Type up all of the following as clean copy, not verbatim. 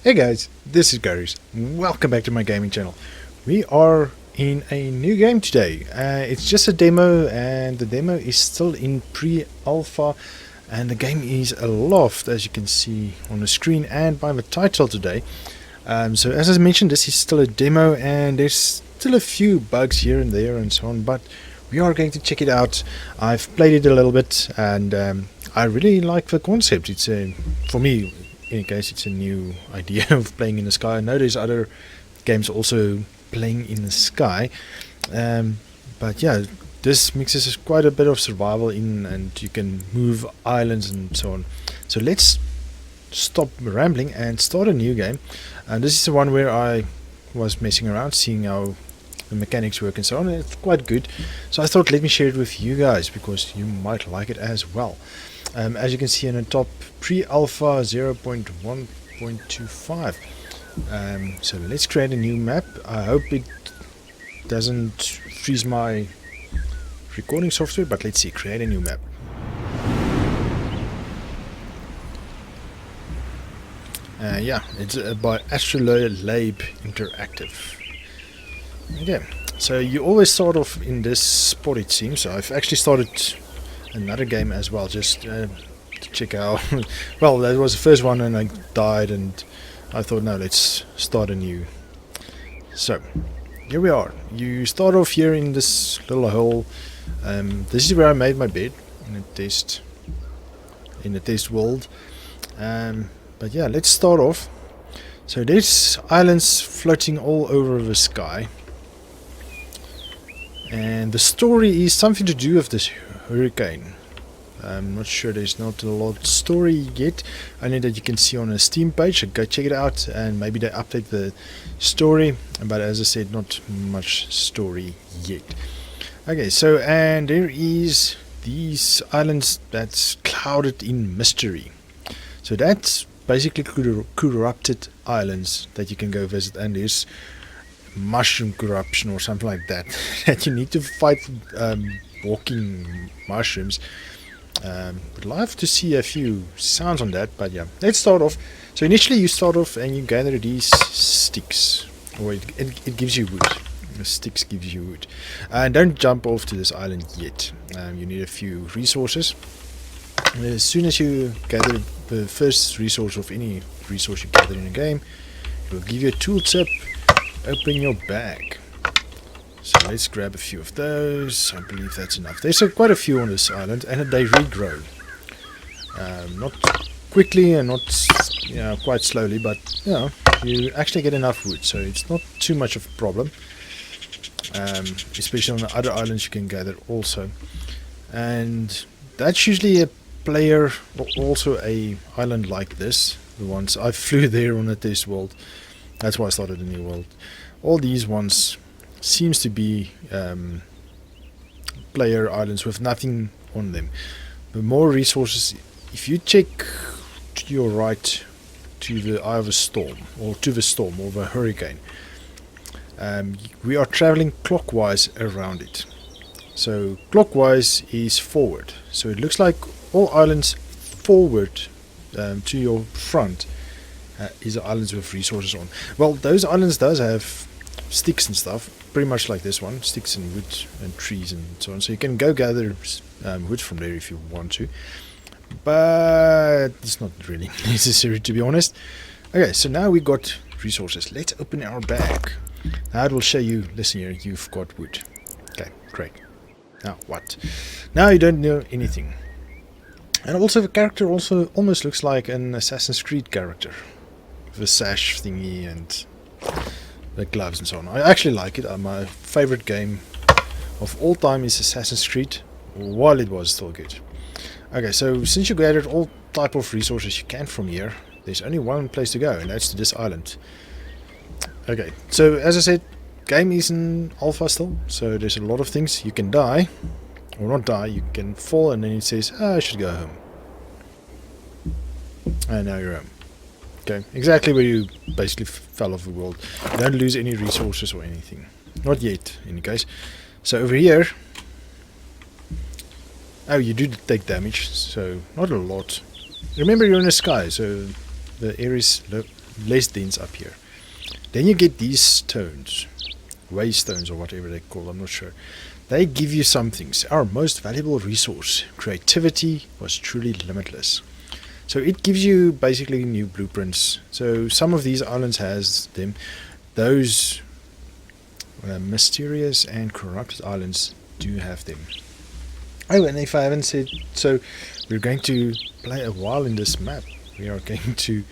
Hey guys, this is Garies. Welcome back to my gaming channel. We are in a new game today. It's just a demo and the demo is still in pre-alpha and the game is Aloft, as you can see on the screen and by the title today. So as I mentioned, this is still a demo and there's still a few bugs here and there and so on, but we are going to check it out. I've played it a little bit and I really like the concept. It's for me, in case it's a new idea of playing in the sky. I know there's other games also playing in the sky, but yeah, this mixes quite a bit of survival in, and you can move islands and so on. So let's stop rambling and start a new game. And this is the one where I was messing around, seeing how the mechanics work and so on. It's quite good, so I thought let me share it with you guys because you might like it as well. As you can see on the top, pre-alpha 0.1.25. So let's create a new map. I hope it doesn't freeze my recording software, but let's see, create a new map. Yeah, it's by Astrolabe Interactive. Okay, so you always start off in this spot, it seems. So I've actually started another game as well, just to check out. Well, that was the first one and I died, and I thought, no, let's start anew. So here we are. You start off here in this little hole. This is where I made my bed in the test world. But yeah, let's start off. So there's islands floating all over the sky, and the story is something to do with this hurricane. I'm not sure, there's not a lot of story yet, only that you can see on a Steam page, so go check it out and maybe they update the story, but as I said, not much story yet. Okay, so and there is these islands that's clouded in mystery. So that's basically corrupted islands that you can go visit, and there's mushroom corruption or something like that that you need to fight walking mushrooms. Would love to see a few sounds on that, but yeah, let's start off. So initially you start off and you gather these sticks, or it gives you wood. The sticks gives you wood, and don't jump off to this island yet. You need a few resources, and as soon as you gather the first resource of any resource you gather in a game, it will give you a tooltip. Open your bag. So let's grab a few of those. I believe that's enough. There's quite a few on this island, and they regrow. Not quickly and not quite slowly, but you actually get enough wood, so it's not too much of a problem. Especially on the other islands you can gather also, and that's usually a player or also a island like this. The ones I flew there on the test world. That's why I started a new world. All these ones seems to be player islands with nothing on them. But more resources. If you check to your right to the eye of a storm, or to the storm, or the hurricane, we are traveling clockwise around it. So clockwise is forward. So it looks like all islands forward to your front is the islands with resources on. Well, those islands does have sticks and stuff, pretty much like this one, sticks and wood and trees and so on. So you can go gather wood from there if you want to, but it's not really necessary, to be honest. Okay, so now we got resources. Let's open our bag. Now it will show you, listen here, you've got wood. Okay, great. Now what? Now you don't know anything. And also the character also almost looks like an Assassin's Creed character. The sash thingy and the gloves and so on. I actually like it. My favorite game of all time is Assassin's Creed, while it was still good. Okay, so since you gathered all type of resources you can from here, there's only one place to go, and that's to this island. Okay, so as I said, game is in alpha still, so there's a lot of things. You can die, or not die, you can fall, and then it says, I should go home. And now you're home. Okay, exactly where you basically fell off the world. You don't lose any resources or anything. Not yet, in any case. So over here, oh, you do take damage, so not a lot. Remember, you're in the sky, so the air is less dense up here. Then you get these stones, waystones or whatever they call, I'm not sure. They give you some things. Our most valuable resource, creativity, was truly limitless. So it gives you basically new blueprints. So some of these islands has them. Those mysterious and corrupted islands do have them. Oh, and if I haven't said so, we're going to play a while in this map. We are going to,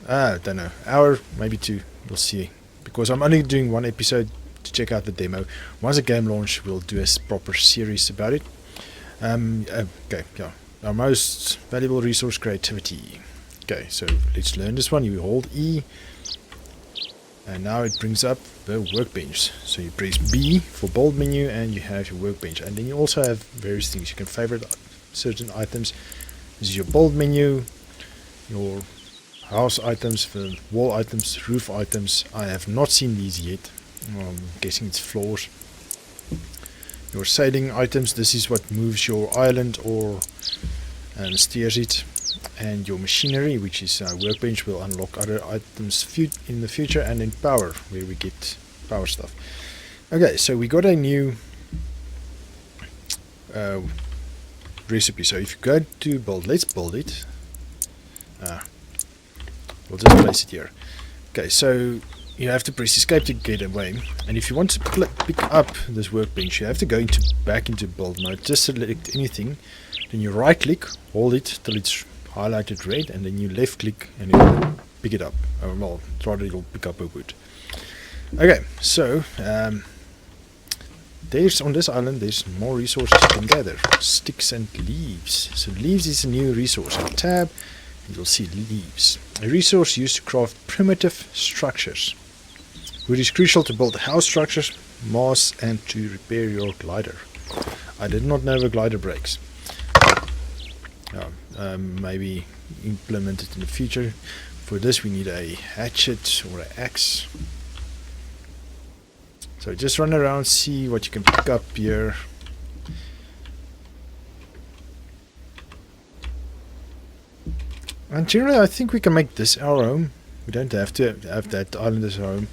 I don't know, hour, maybe two, we'll see. Because I'm only doing one episode to check out the demo. Once the game launch, we'll do a proper series about it. Okay, yeah. Our most valuable resource, creativity. Okay, so let's learn this one. You hold E, and now it brings up the workbench. So you press B for bold menu, and you have your workbench. And then you also have various things. You can favorite certain items. This is your bold menu, your house items, the wall items, roof items. I have not seen these yet. I'm guessing it's floors. Your sailing items, this is what moves your island or steers it. And your machinery, which is workbench, will unlock other items in the future. And then power, where we get power stuff. Okay, so we got a new recipe. So if you go to build, let's build it. We'll just place it here. Okay, so you have to press escape to get away, and if you want to pick up this workbench, you have to go back into build mode. Just select anything, then you right click, hold it till it's highlighted red, and then you left click and it will pick it up. Well, rather it will pick up a wood. Okay, so there's on this island there's more resources you can gather. Sticks and leaves. So leaves is a new resource. On tab you'll see leaves. A resource used to craft primitive structures, which is crucial to build house structures, masts, and to repair your glider. I did not know the glider breaks. Maybe implement it in the future. For this we need a hatchet or an axe. So just run around, see what you can pick up here. And generally I think we can make this our home. We don't have to have that island as our home.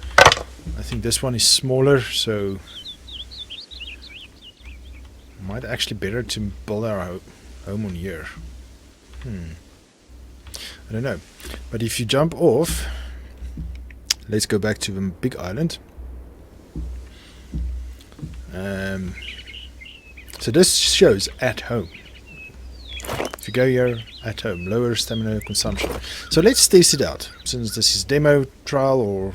I think this one is smaller, so might actually better to build our home on here. I don't know. But if you jump off, let's go back to the big island. So this shows at home. If you go here, at home, lower stamina consumption. So let's test it out. Since this is demo trial or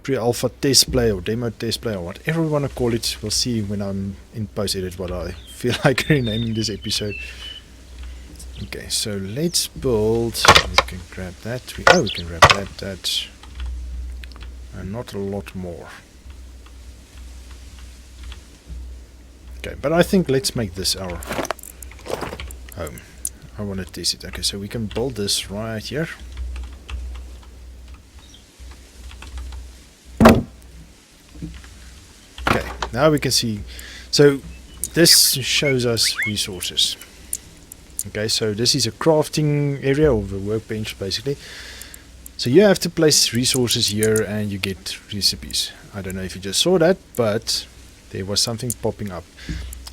pre-alpha test play or demo test play or whatever we want to call it, we'll see when I'm in post-edit what I feel like renaming this episode. Okay, so let's build. We can grab that. We can grab that, and not a lot more. Okay, but I think let's make this our home. I want to test it. Okay, so we can build this right here. Okay, now we can see. So this shows us resources. Okay, so this is a crafting area or the workbench basically. So you have to place resources here and you get recipes. I don't know if you just saw that, but there was something popping up.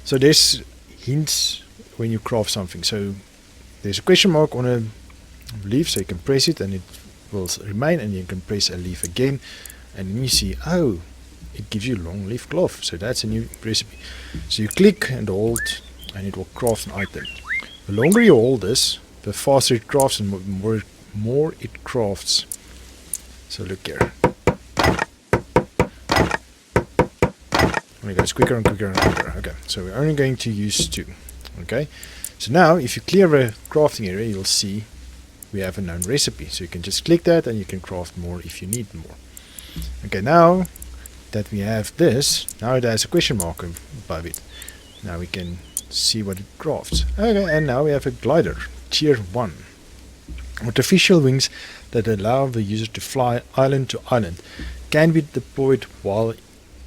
So there's hints when you craft something. So there's a question mark on a leaf, so you can press it and it will remain, and you can press a leaf again and then you see, oh, it gives you long leaf cloth. So that's a new recipe. So you click and hold and it will craft an item. The longer you hold this, the faster it crafts and more it crafts. So look here. And it goes quicker and quicker and quicker. Okay, so we're only going to use 2. Okay, so now if you clear the crafting area, you'll see we have a known recipe. So you can just click that and you can craft more if you need more. Okay, now that we have this, now it has a question mark above it. Now we can see what it crafts. Okay, and now we have a glider, tier 1. Artificial wings that allow the user to fly island to island can be deployed while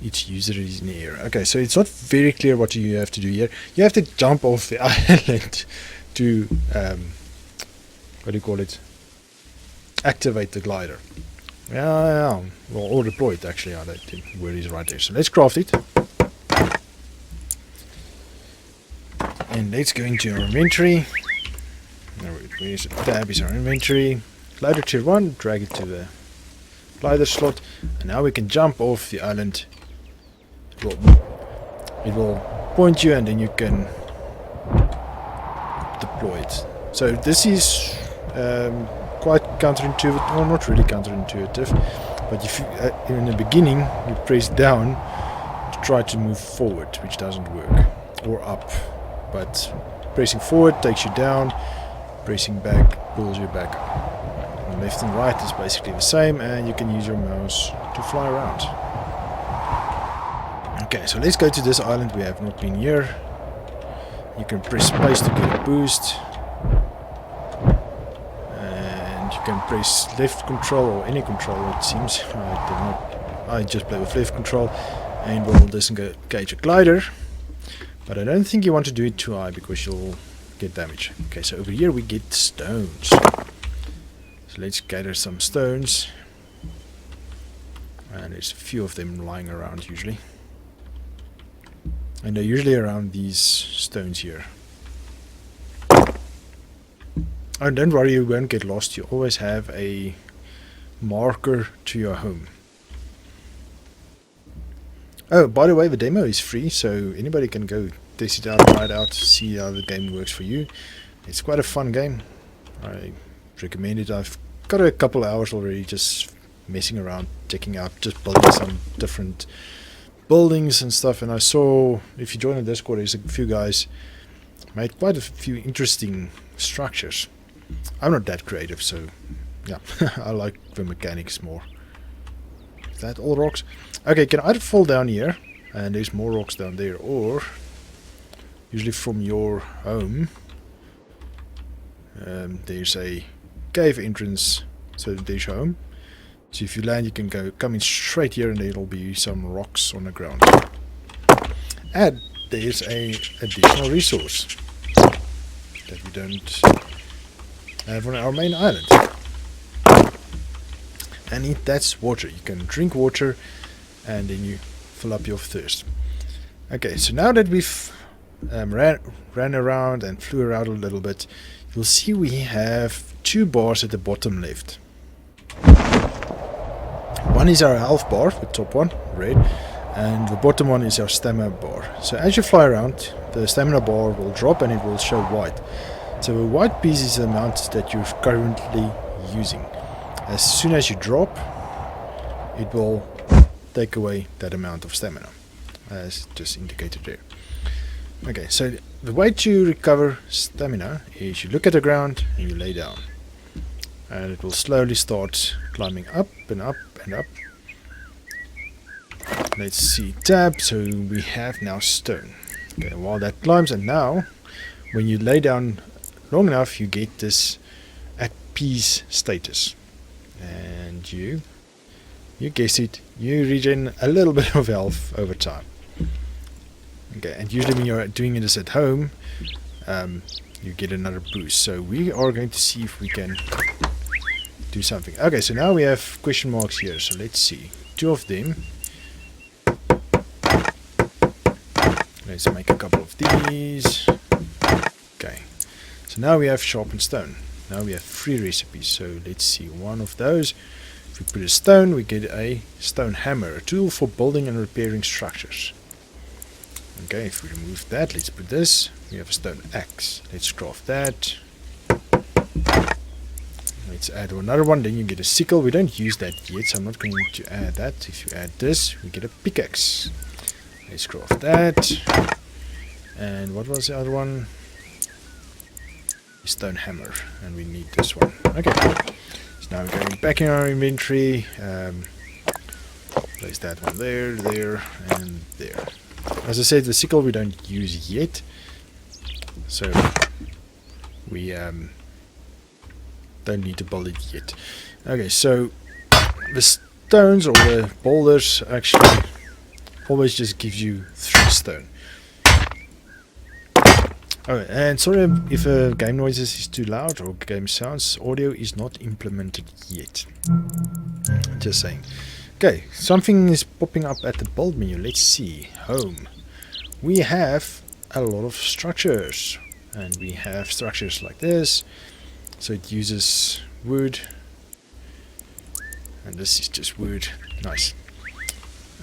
its user is in the air. Okay, so it's not very clear what you have to do here. You have to jump off the island to what do you call it? activate the glider. Yeah. Well, or deploy it actually. I don't think where it is right there. So let's craft it. And let's go into our inventory. Where's the tab is our inventory. Glider tier 1, drag it to the glider slot. And now we can jump off the island. It will point you and then you can deploy it. So this is quite counterintuitive, or not really counterintuitive, but if you, in the beginning you press down to try to move forward, which doesn't work, or up, but pressing forward takes you down, pressing back pulls you back up. And left and right is basically the same, and you can use your mouse to fly around. Okay, so let's go to this island. We have not been here. You can press space to get a boost. And you can press left control or any control, it seems. I just play with left control and we'll disengage a glider. But I don't think you want to do it too high because you'll get damage. Okay, so over here we get stones. So let's gather some stones. And there's a few of them lying around usually. And they're usually around these stones here. Oh, don't worry, you won't get lost. You always have a marker to your home. Oh, by the way, the demo is free, so anybody can go test it out, try it out, see how the game works for you. It's quite a fun game. I recommend it. I've got a couple of hours already just messing around, checking out, just building some different buildings and stuff. And I saw, if you join the Discord, there's a few guys made quite a few interesting structures. I'm not that creative, so yeah, I like the mechanics more. Is that all rocks? Okay, can either fall down here, and there's more rocks down there, or usually from your home, there's a cave entrance, so there's your home. So if you land, you can come in straight here, and there'll be some rocks on the ground. And there's a additional resource that we don't have on our main island. And that's water. You can drink water and then you fill up your thirst. Okay, so now that we've ran around and flew around a little bit, you'll see we have two bars at the bottom left. One is our health bar, the top one, red, and the bottom one is our stamina bar. So as you fly around, the stamina bar will drop and it will show white. So the white piece is the amount that you're currently using. As soon as you drop, it will take away that amount of stamina, as just indicated there. Okay, so the way to recover stamina is you look at the ground and you lay down. And it will slowly start climbing up and up and up. Let's see, tab, so we have now stone. Okay, while that climbs, and now when you lay down long enough, you get this at peace status. And you guessed it, you regen a little bit of health over time. Okay, and usually when you're doing this at home, you get another boost. So we are going to see if we can do something. Okay, so now we have question marks here. So let's see, two of them. Let's make a couple of these. Okay, so now we have sharpened stone. Now we have 3 recipes. So let's see, one of those. If we put a stone, we get a stone hammer, a tool for building and repairing structures. Okay, if we remove that, let's put this. We have a stone axe. Let's craft that. Let's add another one, then you get a sickle. We don't use that yet, so I'm not going to add that. If you add this, we get a pickaxe. Let's craft that. And what was the other one? Stone hammer, and we need this one. Okay, so now we're going back in our inventory. Place that one there, there, and there. As I said, the sickle we don't use yet, so we don't need to build it yet. Okay, so the stones or the boulders actually always just gives you 3 stone. Oh, and sorry if game noises is too loud or game sounds. Audio is not implemented yet. Just saying. Okay, something is popping up at the build menu. Let's see. Home. We have a lot of structures. And we have structures like this. So it uses wood. And this is just wood. Nice.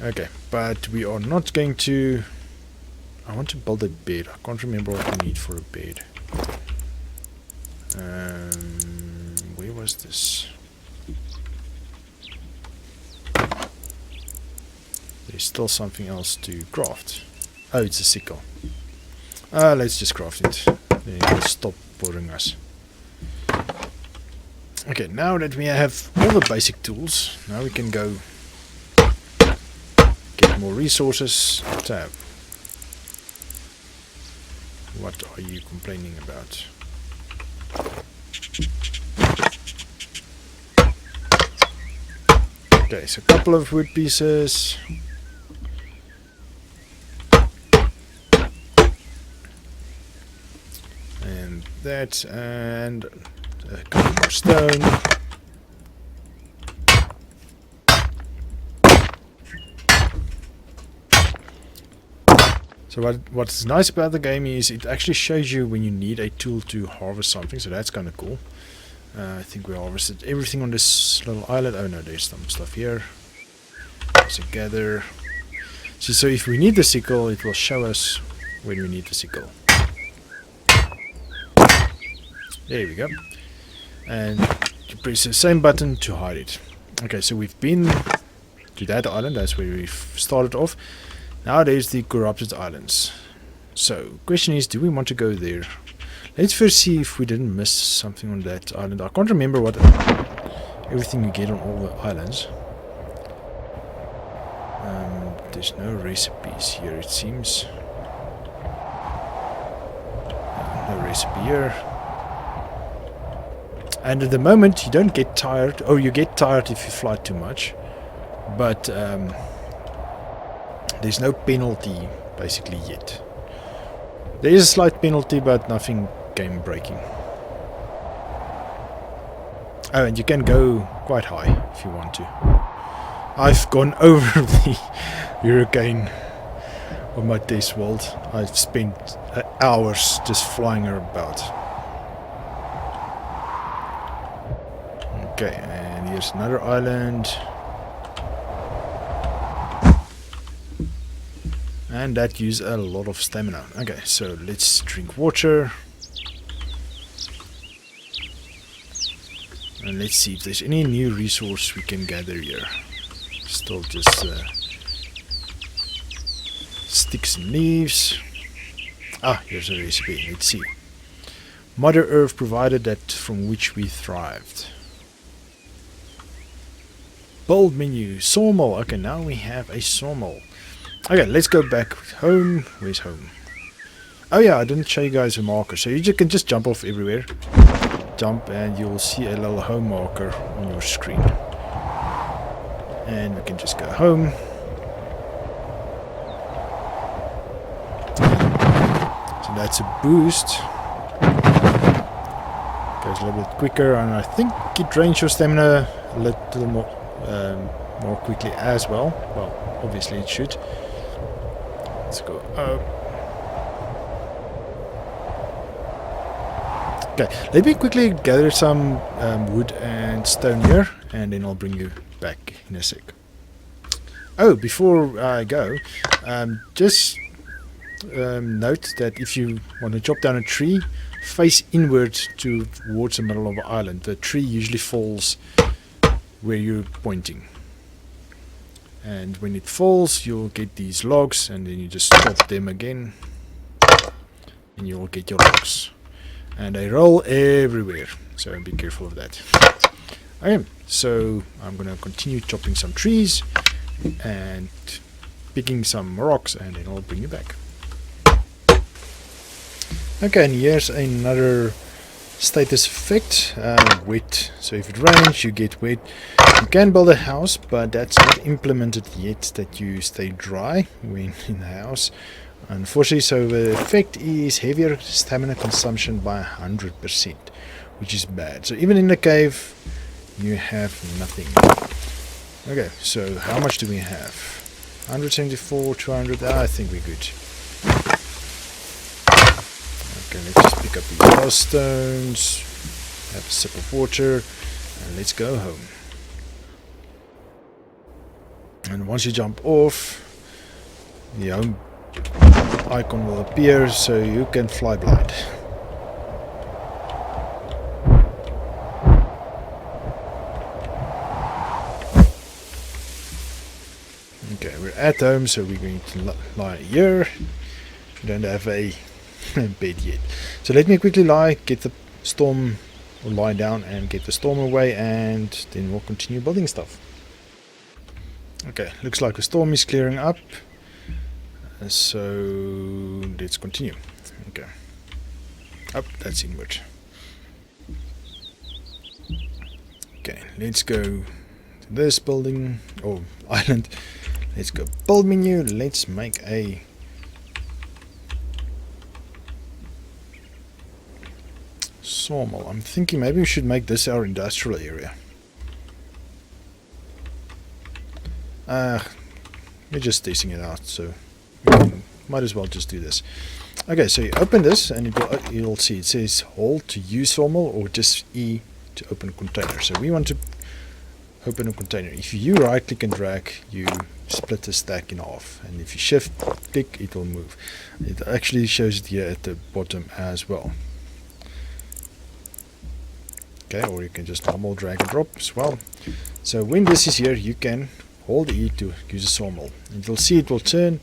Okay, but we are not going to... I want to build a bed. I can't remember what we need for a bed. Where was this? There's still something else to craft. Oh, it's a sickle. Let's just craft it. Then it'll stop bothering us. Okay, now that we have all the basic tools, now we can go get more resources. Tab. What are you complaining about? Okay, so a couple of wood pieces. And that, and a couple more stone. So what's nice about the game is it actually shows you when you need a tool to harvest something, so that's kind of cool. I think we harvested everything on this little island. Oh no, there's some stuff here. There's a gather. See, so if we need the sickle, it will show us when we need the sickle. There we go. And you press the same button to hide it. Okay, so we've been to that island. That's where we've started off. Now there's the corrupted islands. So, question is, do we want to go there? Let's first see if we didn't miss something on that island. I can't remember what everything you get on all the islands. There's no recipes here, it seems. No recipe here. And at the moment, you don't get tired. Or you get tired if you fly too much. But there's no penalty, basically, yet. There is a slight penalty, but nothing game breaking. Oh, and you can go quite high if you want to. I've gone over the hurricane on my test world. I've spent hours just flying her about. Okay, and here's another island. And that uses a lot of stamina. Okay, so let's drink water. And let's see if there's any new resource we can gather here. Still just sticks and leaves. Ah, here's a recipe. Let's see. Mother Earth provided that from which we thrived. Build menu. Sawmill. Okay, now we have a sawmill. Okay, let's go back home. Where's home? Oh yeah, I didn't show you guys a marker. So you can just jump off everywhere. Jump and you'll see a little home marker on your screen. And we can just go home. So that's a boost. Goes a little bit quicker, and I think it drains your stamina a little more quickly as well. Well, obviously it should. Let's go up. Okay, let me quickly gather some wood and stone here, and then I'll bring you back in a sec. Oh, before I go, just note that if you want to chop down a tree, face inward towards the middle of the island. The tree usually falls where you're pointing. And when it falls, you'll get these logs, and then you just chop them again, and you'll get your logs. And they roll everywhere, so be careful of that. Okay, so I'm gonna continue chopping some trees and picking some rocks, and then I'll bring you back. Okay, and here's another status effect, wet. So if it rains, you get wet. You can build a house, but that's not implemented yet, that you stay dry when in the house. Unfortunately, so the effect is heavier stamina consumption by 100%, which is bad. So even in the cave, you have nothing. Okay, so how much do we have? 174, 200, I think we're good. Okay, let's just pick up these glass stones, have a sip of water, and let's go home. And once you jump off, the home icon will appear, so you can fly blind. Okay, we're at home, so we're going to lie here. We don't have a bed yet. So let me quickly get the storm, or lie down and get the storm away, and then we'll continue building stuff. Okay, looks like the storm is clearing up. So let's continue. Okay. Oh, that's inward. Okay, let's go to this building or island. Let's go build menu. Let's make a sawmill. I'm thinking maybe we should make this our industrial area. We're just testing it out, so might as well just do this. Okay, so you open this and you'll see it says hold to use sawmill or just E to open a container. So we want to open a container. If you right click and drag, you split the stack in half, and if you shift click, it will move. It actually shows it here at the bottom as well. Okay, or you can just normal drag and drop as well. So when this is here, you can hold E to use a sawmill, and you'll see it will turn.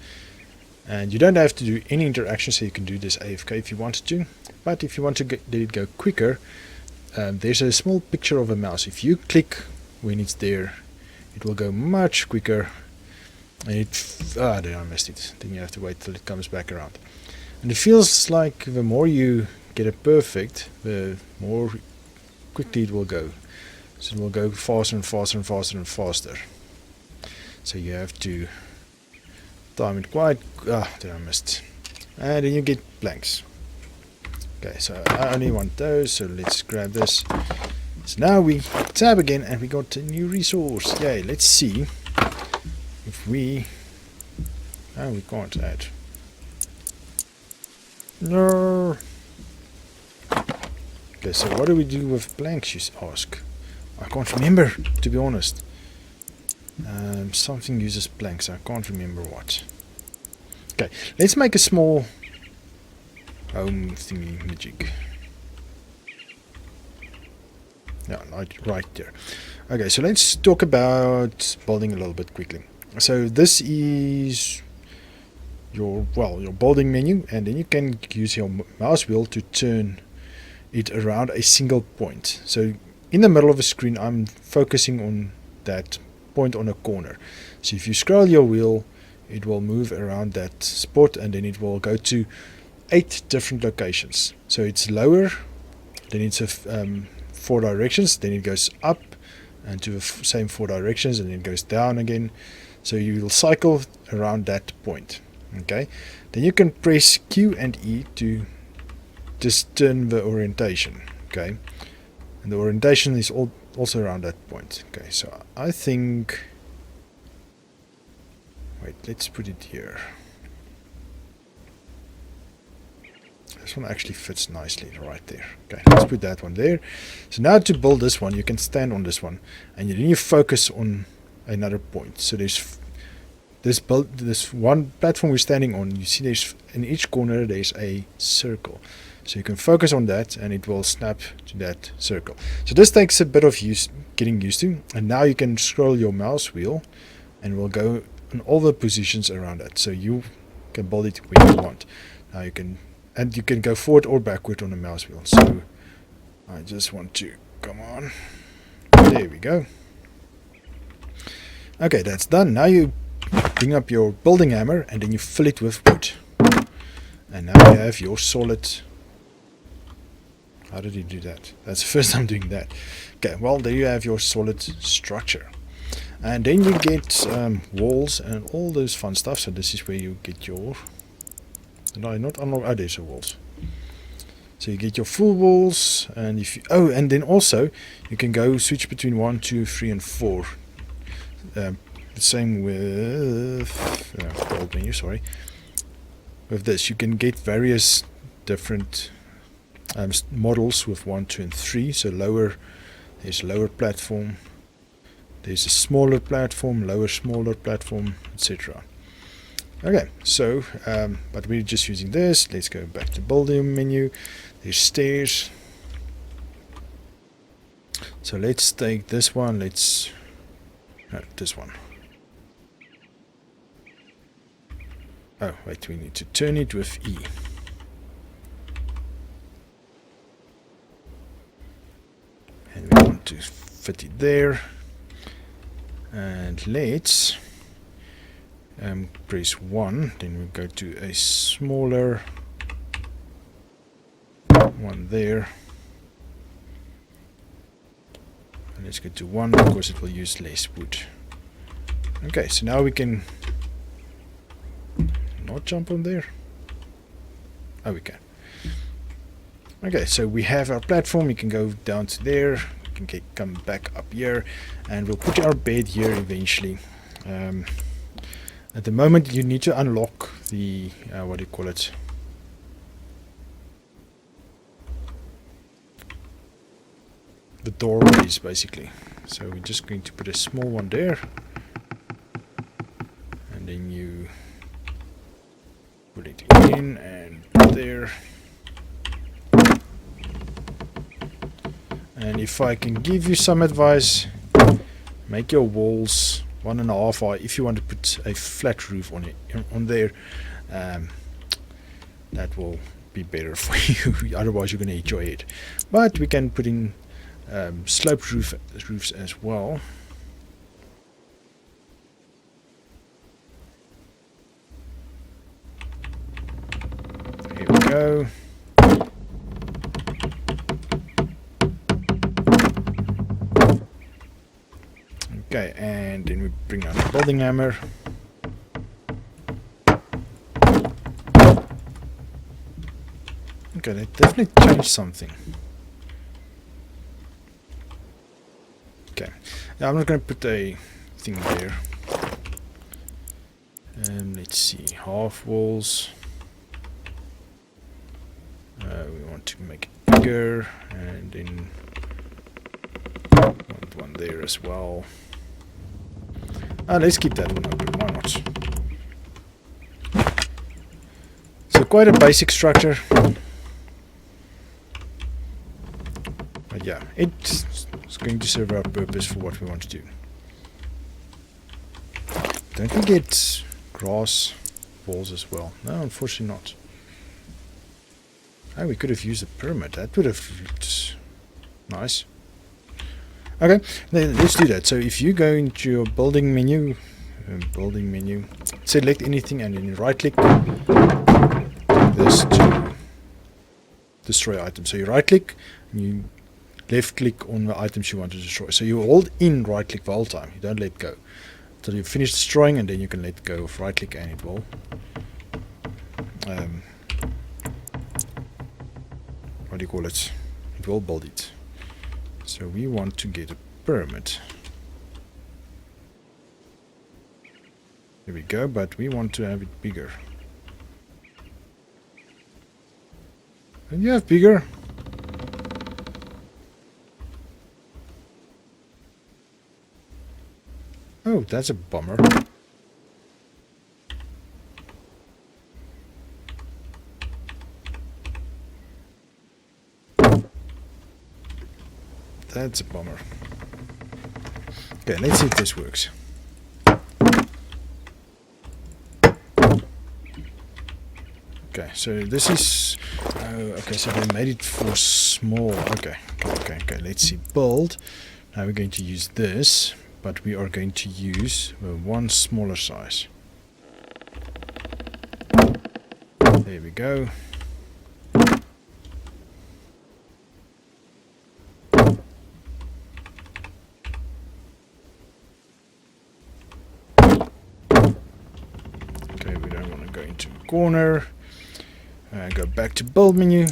And you don't have to do any interaction, so you can do this AFK if you wanted to. But if you want to let it go quicker, there's a small picture of a mouse. If you click when it's there, it will go much quicker. And I missed it. Then you have to wait till it comes back around. And it feels like the more you get it perfect, the more quickly it will go. So it will go faster and faster and faster and faster. So you have to time it quite. There I missed. And then you get blanks. Okay, so I only want those, so let's grab this. So now we tab again and we got a new resource. Yay, let's see if we. Oh, we can't add. No. Okay, so what do we do with blanks, you ask? I can't remember, to be honest. Something uses blanks, I can't remember what. Okay, let's make a small home thingy magic. Yeah, right there. Okay, so let's talk about building a little bit quickly. So this is your building menu, and then you can use your mouse wheel to turn it around a single point. So in the middle of the screen, I'm focusing on that point on a corner. So if you scroll your wheel, it will move around that spot, and then it will go to 8 different locations. So it's lower, then it's 4 directions, then it goes up and to the same 4 directions, and then it goes down again. So you will cycle around that point. Okay, then you can press Q and E to just turn the orientation. Okay, and the orientation is also around that point. Okay, so I think, wait, let's put it here. This one actually fits nicely right there. Okay, let's put that one there. So now to build this one, you can stand on this one, and then you focus on another point. So there's this one platform we're standing on. You see there's in each corner there's a circle. So you can focus on that, and it will snap to that circle. So this takes a bit of getting used to, and now you can scroll your mouse wheel, and it will go in all the positions around that. So you can build it when you want. Now you can go forward or backward on the mouse wheel. So I just want to come on. There we go. Okay, that's done. Now you bring up your building hammer, and then you fill it with wood. And now you have your solid. How did you do that? That's the first time doing that. Okay, well, there you have your solid structure. And then you get walls and all those fun stuff. So this is where you get your Did I not unlock? Oh, there's the walls. So you get your full walls, and if you, oh, and then also you can go switch between 1, 2, 3, and 4. The same with old menu. Sorry. With this, you can get various different models with 1, 2, and 3. So lower, there's a lower platform. There's a smaller platform, lower, smaller platform, etc. Okay, so but we're just using this. Let's go back to building menu. There's stairs. So let's take this one. This one. Oh, wait, we need to turn it with E. And we want to fit it there. And let's press 1. Then we go to a smaller one there. And let's go to 1 because it will use less wood. Okay, so now we can not jump on there. Oh, we can. Okay, so we have our platform. We can go down to there. We can come back up here, and we'll put our bed here eventually. At the moment, you need to unlock the what do you call it? The doorways, basically. So we're just going to put a small one there, and then you put it in and there. And if I can give you some advice, make your walls 1.5 high. If you want to put a flat roof on it, on there, that will be better for you. Otherwise, you're going to hit your head. But we can put in sloped roofs as well. Here we go. Okay, and then we bring out the building hammer. Okay, that definitely changed something. Okay, now I'm not going to put a thing there. Let's see, half walls. We want to make it bigger, and then want one there as well. Let's keep that one open, why not? So quite a basic structure. But yeah, it's going to serve our purpose for what we want to do. Don't forget grass walls as well. No, unfortunately not. Oh, we could have used a pyramid. That would have looked nice. Okay, let's do that. So if you go into your building menu, select anything and then right click this to destroy items. So you right click and you left click on the items you want to destroy. So you hold in right click the whole time. You don't let go until you finish destroying, and then you can let go of right click and it will what do you call it? It will build it. So we want to get a pyramid. There we go, but we want to have it bigger. And you have bigger. Oh, that's a bummer. That's a bummer. Okay, let's see if this works. Okay, so this is... okay, so they made it for small. Okay, let's see. Build. Now we're going to use this, but we are going to use one smaller size. There we go. Corner. Go back to build menu.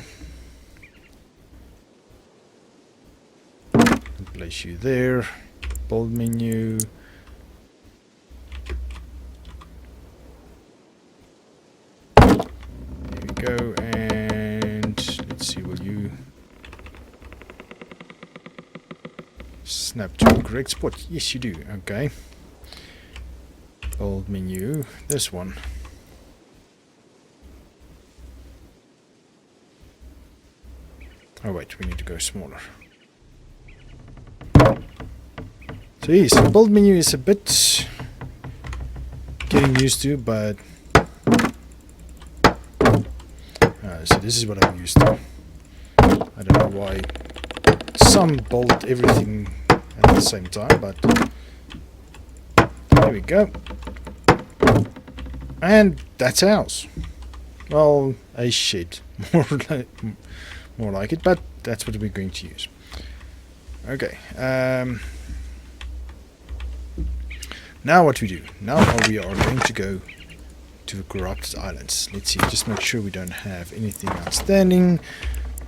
Place you there. Build menu. There we go. And let's see, will you snap to the correct spot? Yes, you do. Okay. Build menu. This one. Oh wait, we need to go smaller. So yes, the build menu is a bit getting used to, but so this is what I'm used to. I don't know why some build everything at the same time, but there we go. And that's ours. Well, a shed, more like it, but that's what we're going to use. Okay. Now what we do? Now we are going to go to the corrupted islands. Let's see, just make sure we don't have anything outstanding.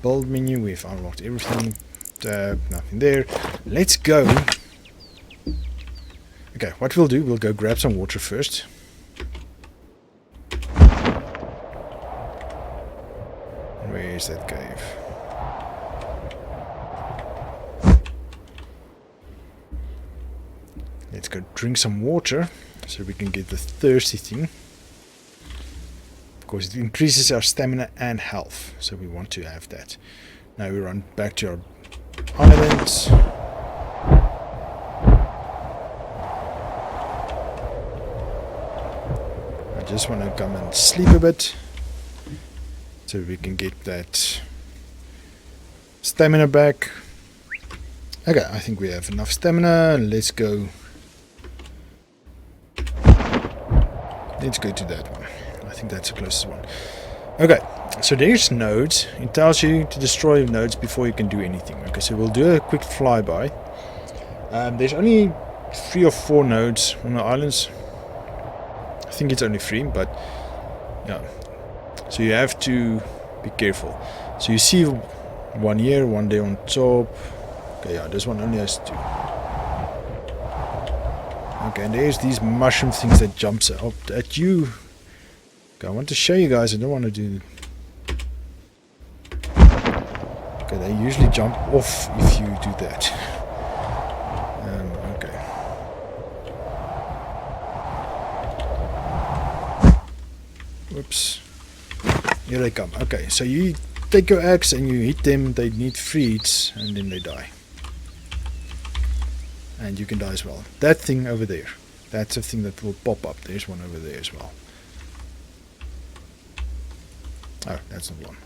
Build menu, we've unlocked everything. Nothing there. Let's go. Okay, what we'll do, we'll go grab some water first. Where is that cave? Let's go drink some water so we can get the thirsty thing. Of course, it increases our stamina and health, so we want to have that. Now we run back to our islands. I just want to come and sleep a bit so we can get that stamina back. Okay, I think we have enough stamina. Let's go. Let's go to that one. I think that's the closest one. Okay, so there's nodes. It tells you to destroy nodes before you can do anything. Okay, so we'll do a quick flyby. There's only 3 or 4 nodes on the islands. I think it's only 3, but yeah. So you have to be careful. So you see one here, one there on top. Okay, yeah, this one only has 2. Okay, and there's these mushroom things that jumps up at you. Okay, I want to show you guys. I don't want to do. Okay, they usually jump off if you do that. Okay. Whoops. Here they come. Okay, so you take your axe and you hit them. They need 3 hits and then they die. And you can die as well. That thing over there. That's a thing that will pop up. There's one over there as well. Oh, that's not one.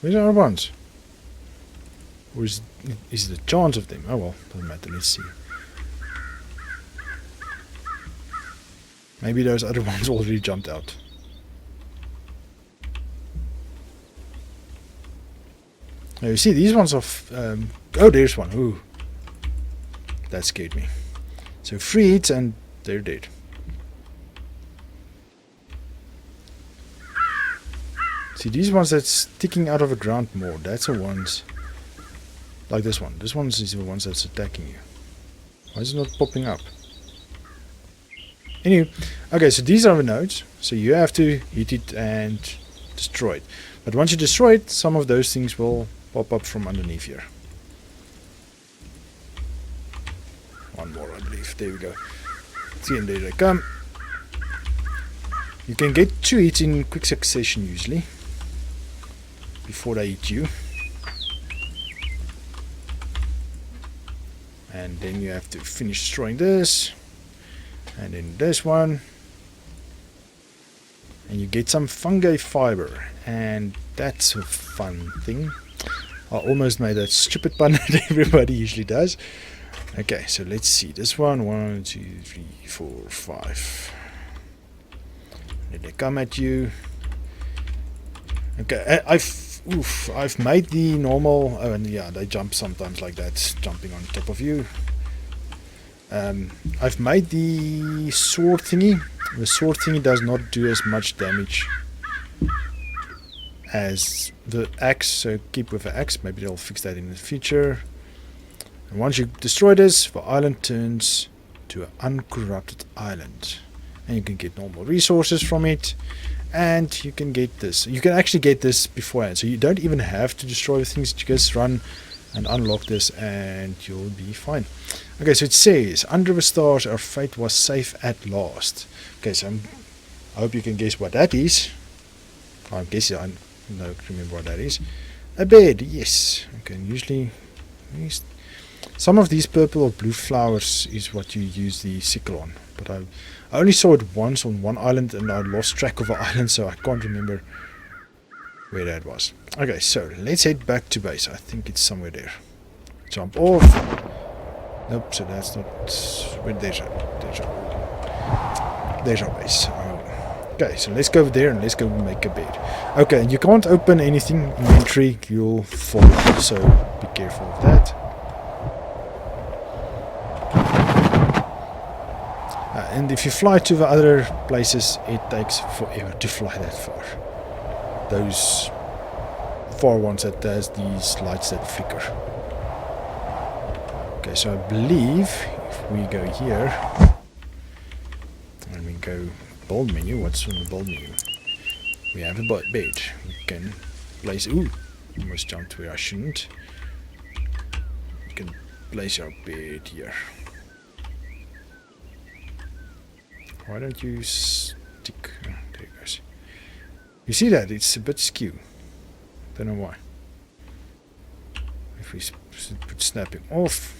Where's our ones? Or is it a chance of them? Oh well, doesn't matter. Let's see. Maybe those other ones already jumped out. Now you see, these ones are... oh, there's one. Ooh. That scared me. So 3 hits and they're dead. See, these ones that's sticking out of the ground more, that's the ones... Like this one. This one is the ones that's attacking you. Why is it not popping up? Anyway, okay, so these are the nodes. So you have to hit it and destroy it. But once you destroy it, some of those things will pop up from underneath here. One more, I believe. There we go. See, and there they come. You can get 2 hits in quick succession usually before they hit you. And then you have to finish destroying this. And then this one. And you get some fungi fiber. And that's a fun thing. I almost made that stupid pun that everybody usually does. Okay, so let's see. This one. 1, 2, 3, 4, 5. Then they come at you. Okay, I've made the normal. Oh, and yeah, they jump sometimes like that, jumping on top of you. I've made the sword thingy The sword thingy does not do as much damage as the axe, so keep with the axe. Maybe they'll fix that in the future. And once you destroy this, the island turns to an uncorrupted island, and you can get normal resources from it, and you can get this. You can actually get this beforehand, so you don't even have to destroy the things. You just run and unlock this and you'll be fine. Okay, so it says, under the stars our fate was safe at last. Okay, so I hope you can guess what that is. I'm guessing I don't remember what that is. A bed, yes. Okay, usually some of these purple or blue flowers is what you use the sickle on, but I only saw it once on one island and I lost track of the island, so I can't remember where that was. Okay, so let's head back to base. I think it's somewhere there. Jump off. Nope, so that's not where. There's our base. Okay, so let's go over there and let's go make a bed. Okay, you can't open anything inventory, you'll fall, so be careful of that. And if you fly to the other places, it takes forever to fly that far. Those far ones that has these lights that flicker. Okay, so I believe if we go here and we go build menu, what's on the build menu? We have a bed. We can place. Ooh, almost jumped where I shouldn't. We can place our bed here. Why don't you stick? Oh, there it goes. You see that? It's a bit skew. Don't know why. If we put snapping off.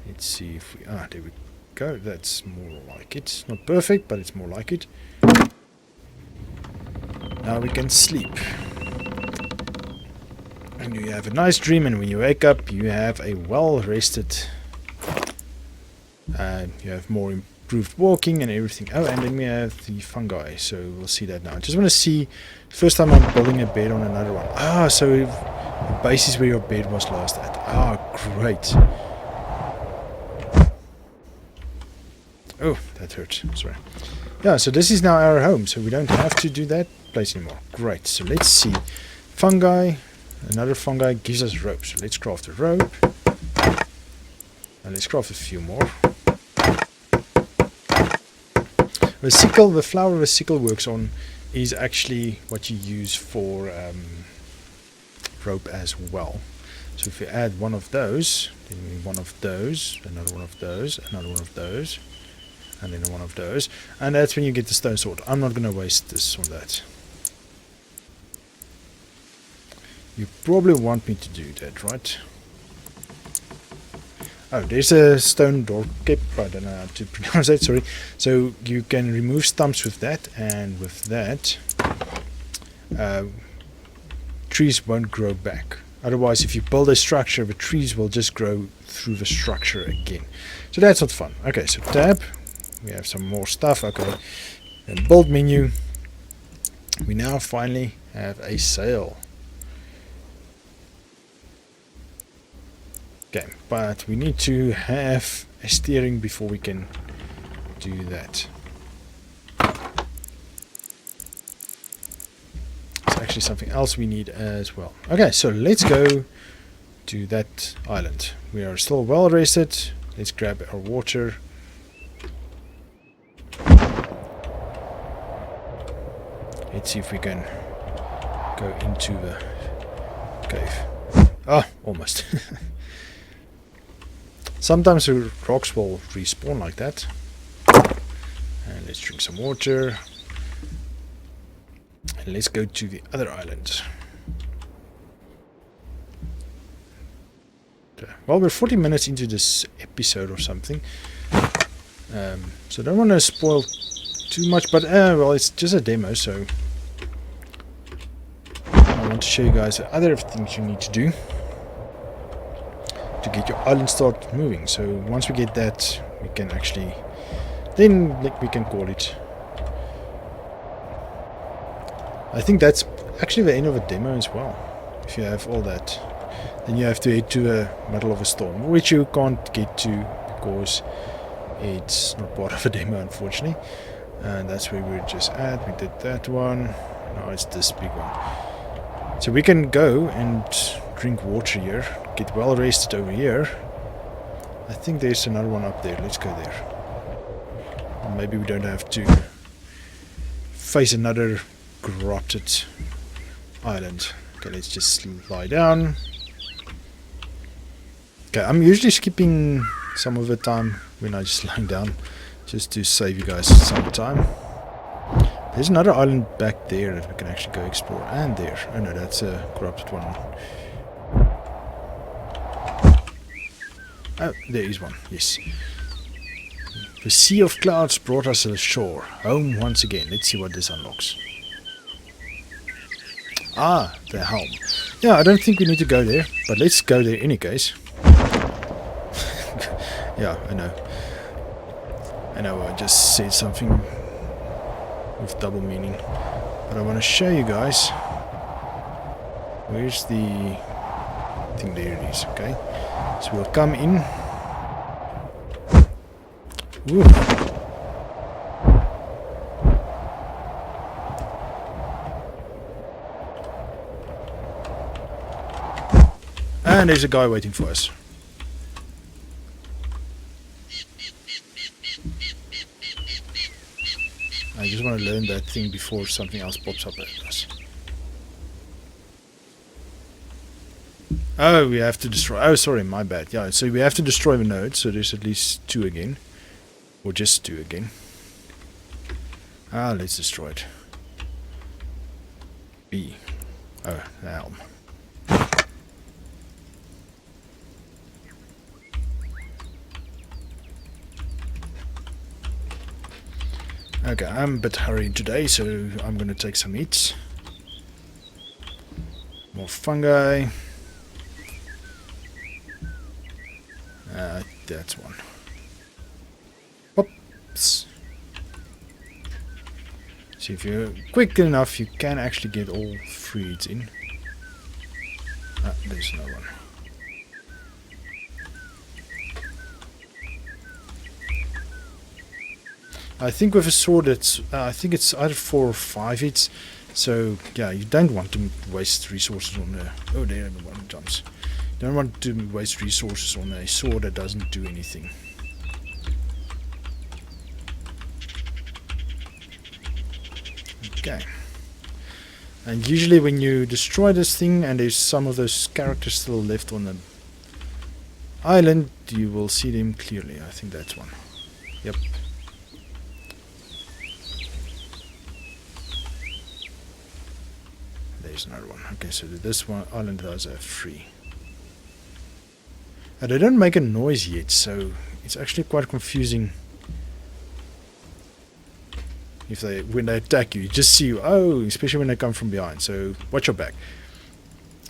Let's see if we... there we go. That's more like it. Not perfect, but it's more like it. Now we can sleep. And you have a nice dream, and when you wake up, you have a well-rested... you have more improved walking and everything. Oh, and then we have the fungi, so we'll see that now. I just want to see, first time I'm building a bed on another one. Ah, so the base is where your bed was last at. Ah, great. Oh, that hurt. Sorry. Yeah, so this is now our home, so we don't have to do that place anymore. Great. So let's see. Fungi. Another fungi gives us rope. So let's craft a rope. And let's craft a few more. The sickle, the flower the sickle works on is actually what you use for rope as well. So if you add one of those, then one of those, another one of those, another one of those, and then one of those, and that's when you get the stone sword. I'm not going to waste this on that. You probably want me to do that, right? Oh, there's a stone door cape. I don't know how to pronounce that, sorry. So you can remove stumps with that, and with that, trees won't grow back. Otherwise, if you build a structure, the trees will just grow through the structure again. So that's not fun. Okay, so tab. We have some more stuff. Okay, and build menu. We now finally have a sail. Okay, but we need to have a steering before we can do that. It's actually something else we need as well. Okay, so let's go to that island. We are still well rested. Let's grab our water. Let's see if we can go into the cave. Ah, almost. Sometimes the rocks will respawn like that. And let's drink some water. And let's go to the other island. Okay. Well, we're 40 minutes into this episode or something. So I don't want to spoil too much, but well, it's just a demo, so I want to show you guys the other things you need to do to get your island start moving. So once we get that, we can actually, then we can call it. I think that's actually the end of a demo as well. If you have all that, then you have to head to the middle of a storm, which you can't get to because It's not part of a demo, unfortunately. And that's where we were just at. We did that one. Now it's this big one. So we can go and drink water here. Get well rested over here. I think there's another one up there. Let's go there. Maybe we don't have to face another corrupted island. Okay, let's just lie down. Okay, I'm usually skipping some of the time when I just lying down, just to save you guys some time. There's another island back there that we can actually go explore, and there. Oh no, that's a corrupted one. Oh, there is one, yes. The sea of clouds brought us ashore, home once again. Let's see what this unlocks. Ah, the helm. Yeah, I don't think we need to go there, but let's go there in any case. Yeah, I know. I just said something with double meaning. But I want to show you guys. Where's the thing? There it is, okay. So we'll come in. Woo. And there's a guy waiting for us. I just want to learn that thing before something else pops up at us. Oh, we have to destroy... Oh, sorry, my bad. Yeah, so we have to destroy the node, so there's at least 2 again. Or just 2 again. Ah, let's destroy it. B. Oh, the helm. Okay, I'm a bit hurried today, so I'm going to take some hits. More fungi. That's one. Oops. See, if you're quick enough, you can actually get all 3 hits in. Ah, there's another one. I think with a sword, I think it's either 4 or 5 hits. So yeah, you don't want to waste resources on a... Oh, there one jumps. You don't want to waste resources on a sword that doesn't do anything. Okay. And usually when you destroy this thing and there's some of those characters still left on the island, you will see them clearly. I think that's one. Yep. There's another one. Okay, so this one island has a 3. And they don't make a noise yet, so it's actually quite confusing. If when they attack you, you just see you, oh, especially when they come from behind. So watch your back.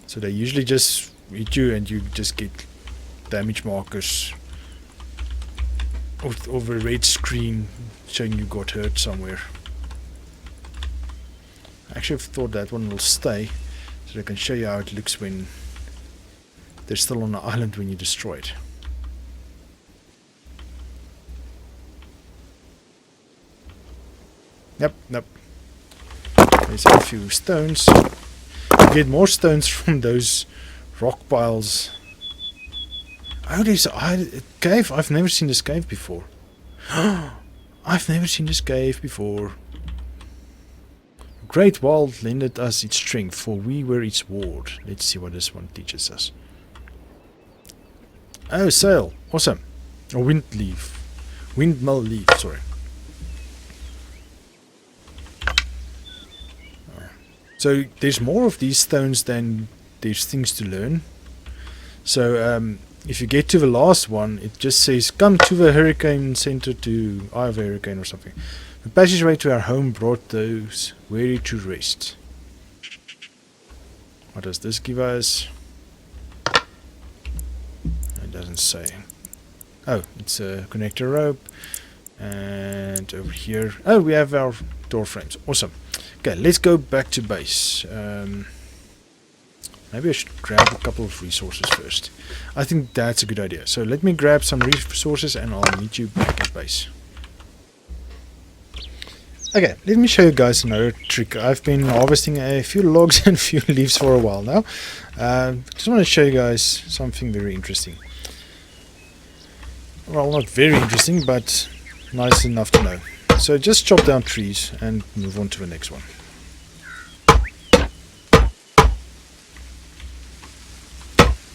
So they usually just hit you, and you just get damage markers of a red screen showing you got hurt somewhere. Actually, I've thought that one will stay, so I can show you how it looks when they're still on the island when you destroy it. Yep. There's a few stones. You get more stones from those rock piles. Oh, there's a cave. I've never seen this cave before. I've never seen this cave before. Great wall lended us its strength, for we were its ward. Let's see what this one teaches us. Oh, sail. Awesome. Or windmill leaf, sorry. So there's more of these stones than there's things to learn. So if you get to the last one, it just says, come to the hurricane center to Eye of a Hurricane or something. The passageway to our home brought those weary to rest. What does this give us? It doesn't say. Oh, it's a connector rope. And over here, oh, we have our door frames. Awesome. Okay, let's go back to base. Maybe I should grab a couple of resources first. I think that's a good idea. So let me grab some resources and I'll meet you back at base. Okay, let me show you guys another trick. I've been harvesting a few logs and a few leaves for a while now. Just want to show you guys something very interesting. Well, not very interesting, but nice enough to know. So just chop down trees and move on to the next one.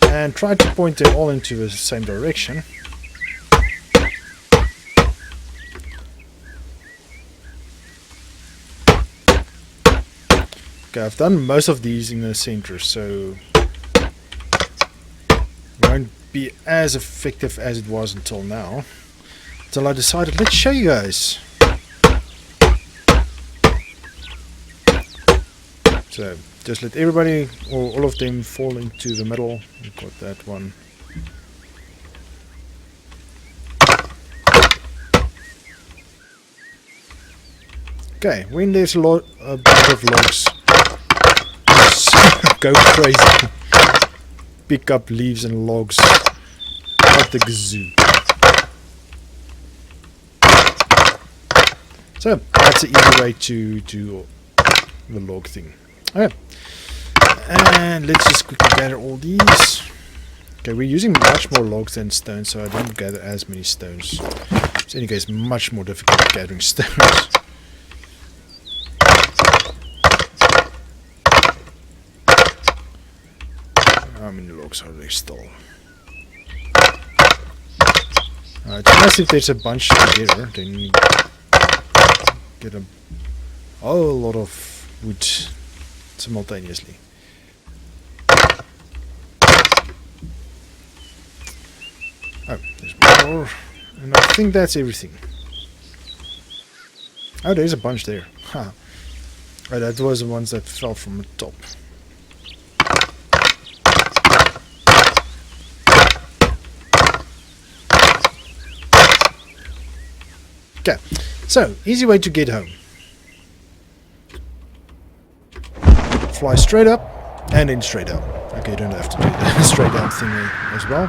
And try to point them all into the same direction. Okay, I've done most of these in the center, so it won't be as effective as it was until now. Until I decided, let's show you guys. So just let everybody, or all of them, fall into the middle. We've got that one. Okay, when there's a bunch of logs, go crazy. Pick up leaves and logs at the gazoo. So that's an easy way to do the log thing. Okay, and let's just quickly gather all these. Okay, we're using much more logs than stones, so I don't gather as many stones. So in any case, much more difficult gathering stones. How many logs are there still? Unless if there's a bunch together, then you get a whole lot of wood simultaneously. Oh, there's more. And I think that's everything. Oh, there's a bunch there. Huh. Oh, that was the ones that fell from the top. Okay, so easy way to get home. Fly straight up and then straight up. Okay, you don't have to do the straight down thing as well.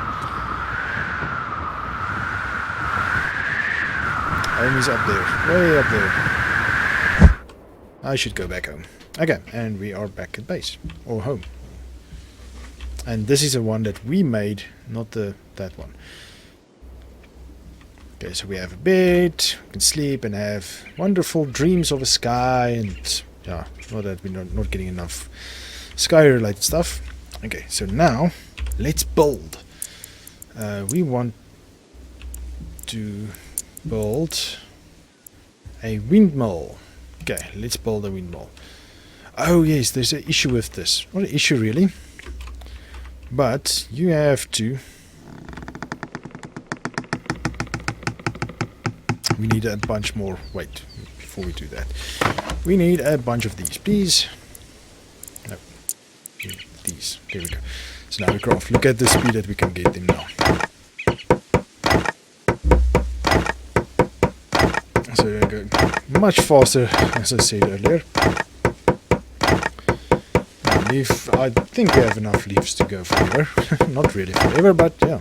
Home is up there, way up there. I should go back home. Okay, and we are back at base, or home. And this is the one that we made, not that one. Okay, so we have a bed, we can sleep and have wonderful dreams of a sky, and yeah, not that we're not getting enough sky related stuff. Okay, so now let's build. We want to build a windmill. Okay, let's build a windmill. Oh yes, there's an issue with this. Not an issue really, but you have to. We need a bunch more. Wait, before we do that, we need a bunch of these, please. No, these. There we go. So now we craft. Look at the speed that we can get them now. So we go much faster, as I said earlier. I think we have enough leaves to go forever. Not really forever, but yeah.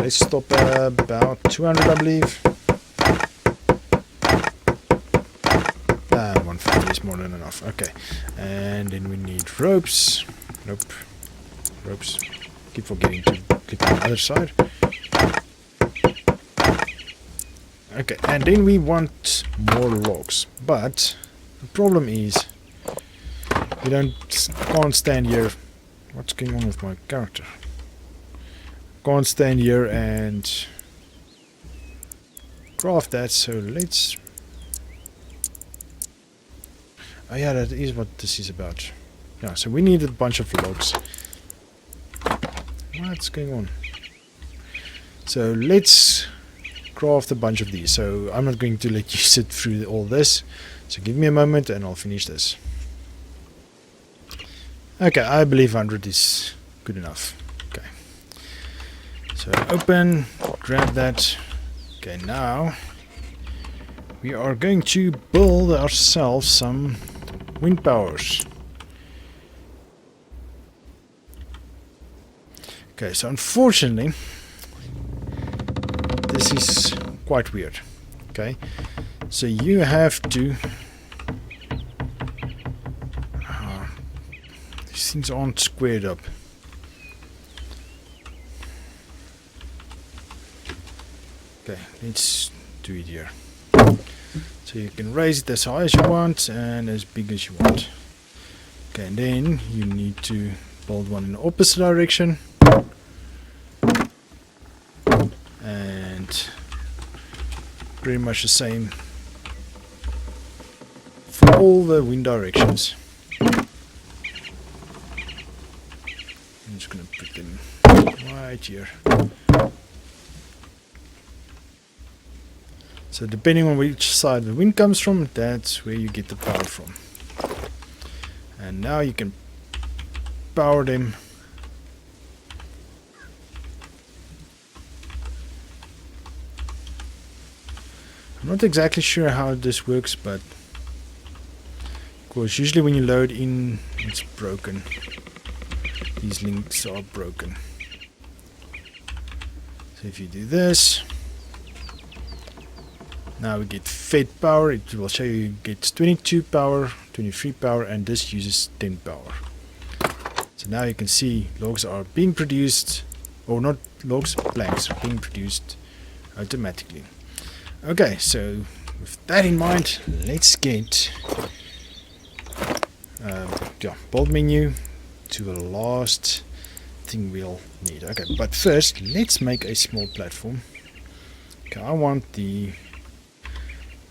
Let's stop about 200, I believe. 150 is more than enough. Okay, and then we need ropes. Nope, ropes. Keep forgetting to click on the other side. Okay, and then we want more logs, but the problem is we can't stand here. What's going on with my character? Can't stand here and craft that, so let's. Oh yeah, that is what this is about. Yeah, so we need a bunch of logs. What's going on? So let's craft a bunch of these. So I'm not going to let you sit through all this. So give me a moment and I'll finish this. Okay, I believe 100 is good enough. Okay. So open, grab that. Okay, now we are going to build ourselves some wind powers. Okay, so unfortunately, this is quite weird. Okay, so you have to... these things aren't squared up. Okay, let's do it here. So you can raise it as high as you want and as big as you want. Okay, and then you need to build one in the opposite direction. And pretty much the same for all the wind directions. I'm just going to put them right here. So depending on which side the wind comes from, that's where you get the power from. And now you can power them. I'm not exactly sure how this works, but of course usually when you load in, it's broken. These links are broken. So if you do this, now we get fed power. It will show you it gets 22 power, 23 power, and this uses 10 power. So now you can see logs are being produced, or not logs, planks are being produced automatically. Okay, so with that in mind, let's get build menu to the last thing we'll need. Okay, but first let's make a small platform. Okay, I want the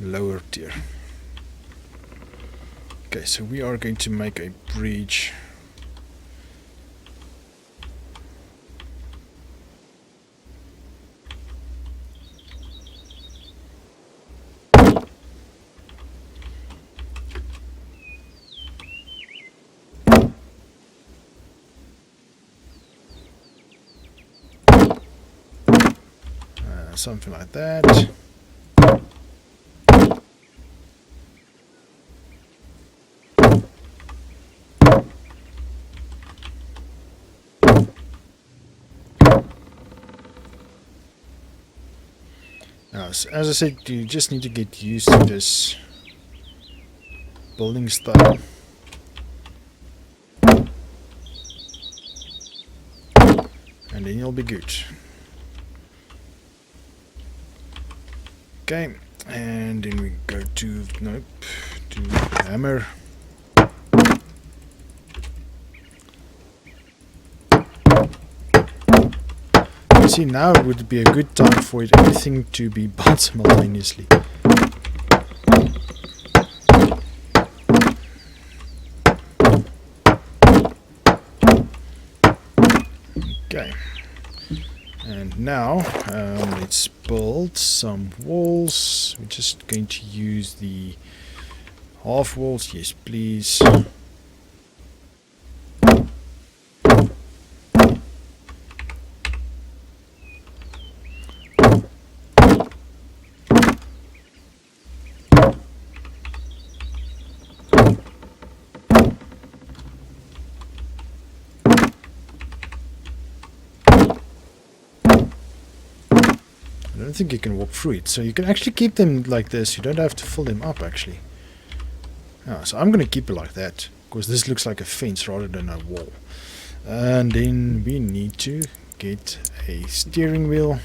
lower tier. Okay, so we are going to make a bridge. Something like that. Now, so as I said, you just need to get used to this building style. And then you'll be good. Okay, and then we go to, nope, to hammer. See, now would be a good time for everything to be built simultaneously. Okay, and now let's build some walls. We're just going to use the half walls. Yes, please. I don't think you can walk through it, so you can actually keep them like this. You don't have to fill them up actually. So I'm going to keep it like that because this looks like a fence rather than a wall. And then we need to get a steering wheel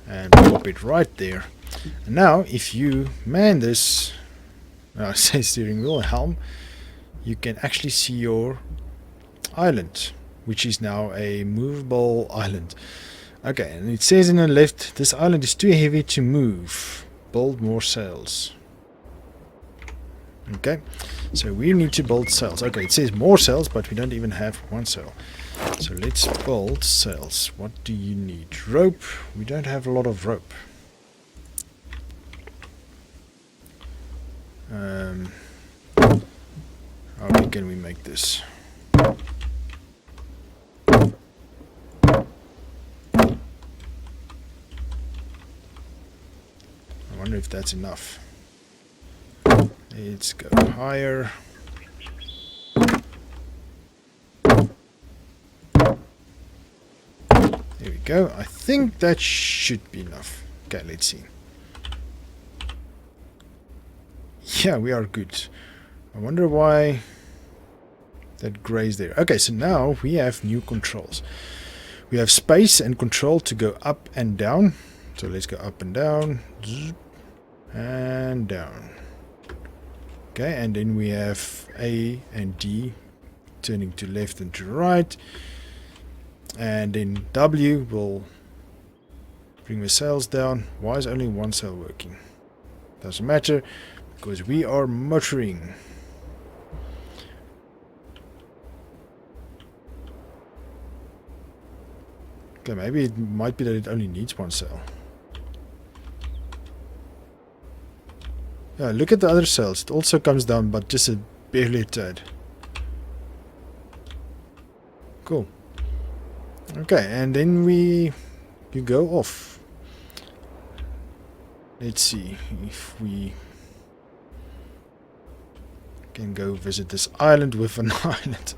and pop it right there. And now if you man this, I say steering wheel, helm, you can actually see your island, which is now a movable island. Okay, and it says in the left, this island is too heavy to move. Build more sails. Okay, so we need to build sails. Okay, it says more sails, but we don't even have one sail. So let's build sails. What do you need? Rope. We don't have a lot of rope. How can we make this? wonder if that's enough. Let's go higher. There we go. I think that should be enough. Okay, let's see. Yeah, we are good. I wonder why that gray's there. Okay, so now we have new controls. We have space and control to go up and down. So let's go up and down. And down. Okay, and then we have A and D turning to left and to right. And then W will bring the sails down. Why is only one sail working? Doesn't matter, because we are motoring. Okay, maybe it might be that it only needs one sail. Yeah, look at the other sails. It also comes down, but just a barely a tad. Cool. Okay, and then you go off. Let's see if we can go visit this island with an island.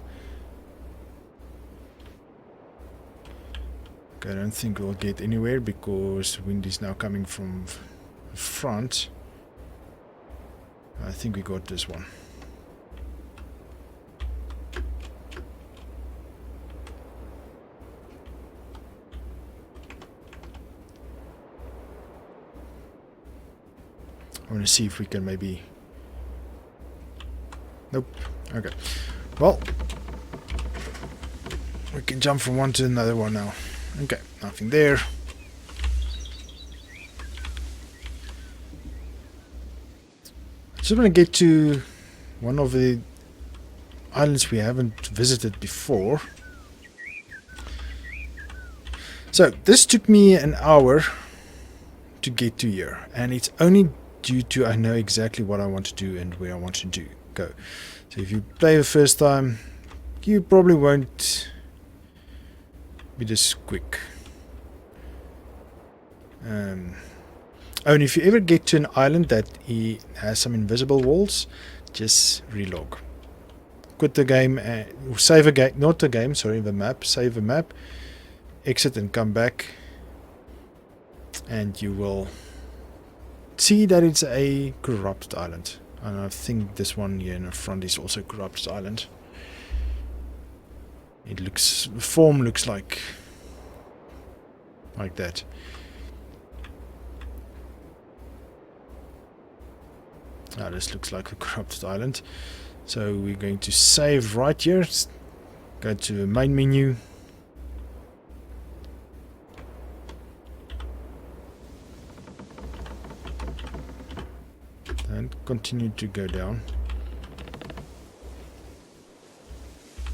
Okay, I don't think we'll get anywhere because wind is now coming from front. I think we got this one. I want to see if we can maybe... Nope. Okay. Well, we can jump from one to another one now. Okay, nothing there. Just want to get to one of the islands we haven't visited before. So this took me an hour to get to here, and it's only due to I know exactly what I want to do and where I want to go. So if you play the first time, you probably won't be this quick. Oh, and if you ever get to an island that has some invisible walls, just relog. Quit the game, save a game, not the game, sorry, the map, save the map, exit and come back, and you will see that it's a corrupted island. And I think this one here in the front is also a corrupted island. It looks, the form looks like that. Now this looks like a corrupted island. So we're going to save right here. Go to the main menu. And continue to go down.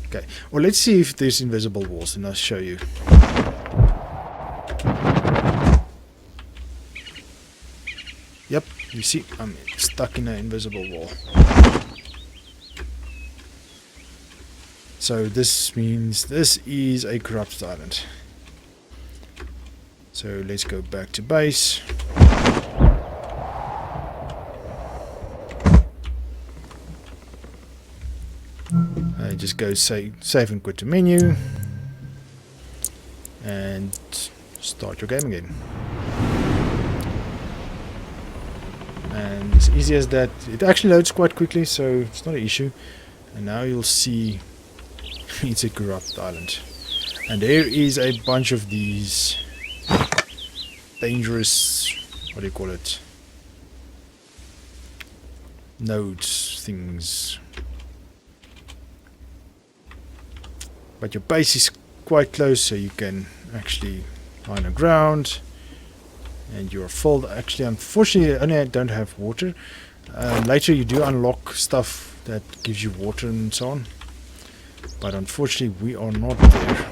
Okay, well, let's see if there's invisible walls, and I'll show you. Yep, you see, I'm stuck in an invisible wall. So this means this is a corrupted island. So let's go back to base. Just go save and quit the menu and start your game again. And as easy as that, it actually loads quite quickly, so it's not an issue. And now you'll see it's a corrupted island, and there is a bunch of these dangerous, what do you call it, nodes things. But your base is quite close, so you can actually line the ground. And you're full. Actually, unfortunately, I don't have water. Later you do unlock stuff that gives you water and so on. But unfortunately, we are not there.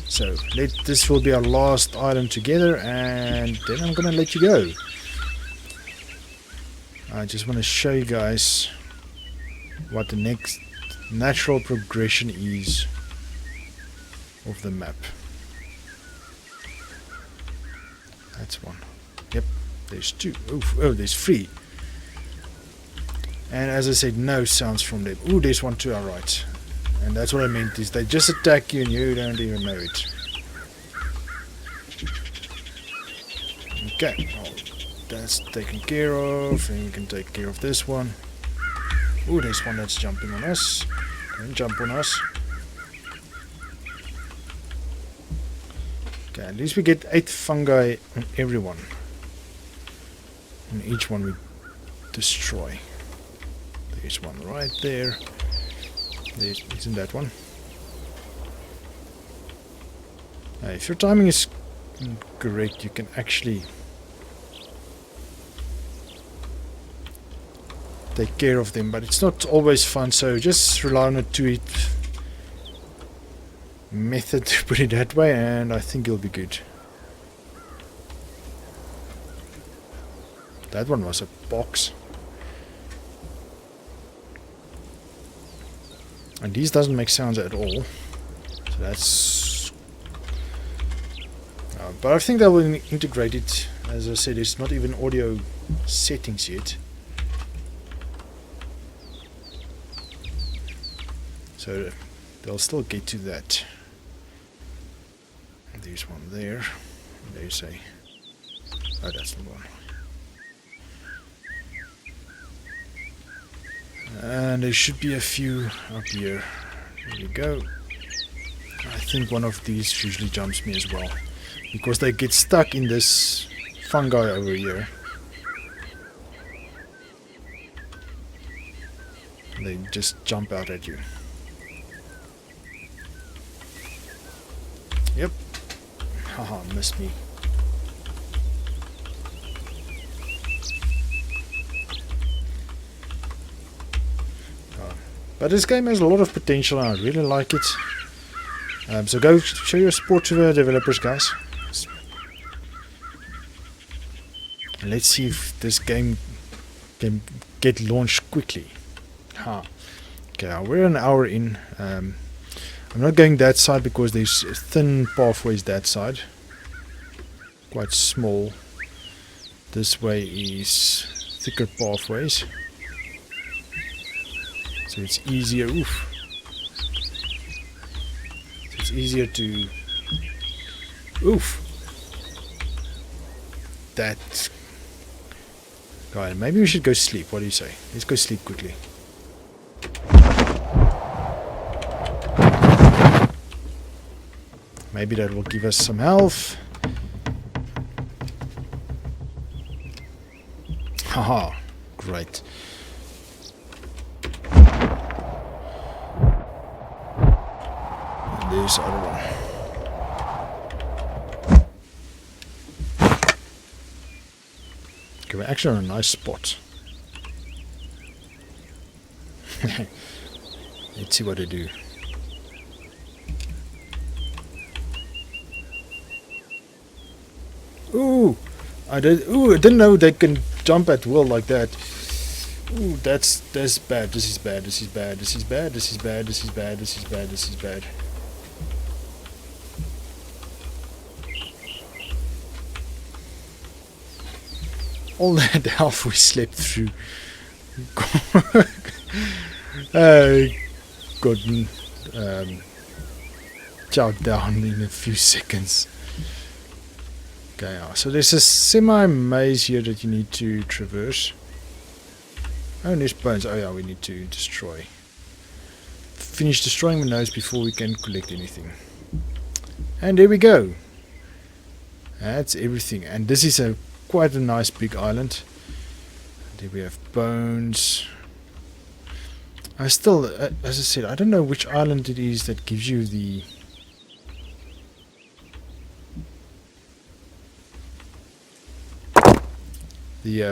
So this will be our last island together, and then I'm gonna let you go. I just want to show you guys what the next natural progression is of the map. That's one. Yep, there's two. Oh, there's three. And as I said, no sounds from them. Ooh, there's one to our right. And that's what I meant, is they just attack you and you don't even know it. Okay, well, that's taken care of. And we can take care of this one. Ooh, there's one that's jumping on us. Don't jump on us. Okay, at least we get 8 fungi on everyone. And each one we destroy. There's one right there. Isn't that one? If your timing is correct, you can actually take care of them, but it's not always fun, so just rely on a 2-hit method, to put it that way, and I think it'll be good. That one was a box. And these doesn't make sounds at all. So that's... but I think that will integrate it. As I said, it's not even audio settings yet. So they'll still get to that. There's one there. There's a... oh, that's the one. And there should be a few up here. There we go. I think one of these usually jumps me as well, because they get stuck in this fungi over here. They just jump out at you. Yep. Haha, missed me. But this game has a lot of potential and I really like it. So go show your support to the developers, guys. And let's see if this game can get launched quickly. Okay, we're an hour in. I'm not going that side because there's thin pathways that side. Quite small. This way is thicker pathways. So it's easier. Oof. So it's easier to. Oof. That. God, maybe we should go sleep. What do you say? Let's go sleep quickly. Maybe that will give us some health. Haha, great. And there's the other one. Okay, we're actually on a nice spot. Let's see what they do. Ooh, I didn't know they can jump at will like that. Ooh, that's bad. This is bad. This is bad. This is bad. This is bad. This is bad. This is bad. This is bad. All that health we slept through. Got chowed down in a few seconds. Okay, so there's a semi-maze here that you need to traverse. Oh, and there's bones. Oh yeah, we need to destroy. Finish destroying the nose before we can collect anything. And there we go. That's everything. And this is quite a nice big island. There we have bones. I still, as I said, I don't know which island it is that gives you the...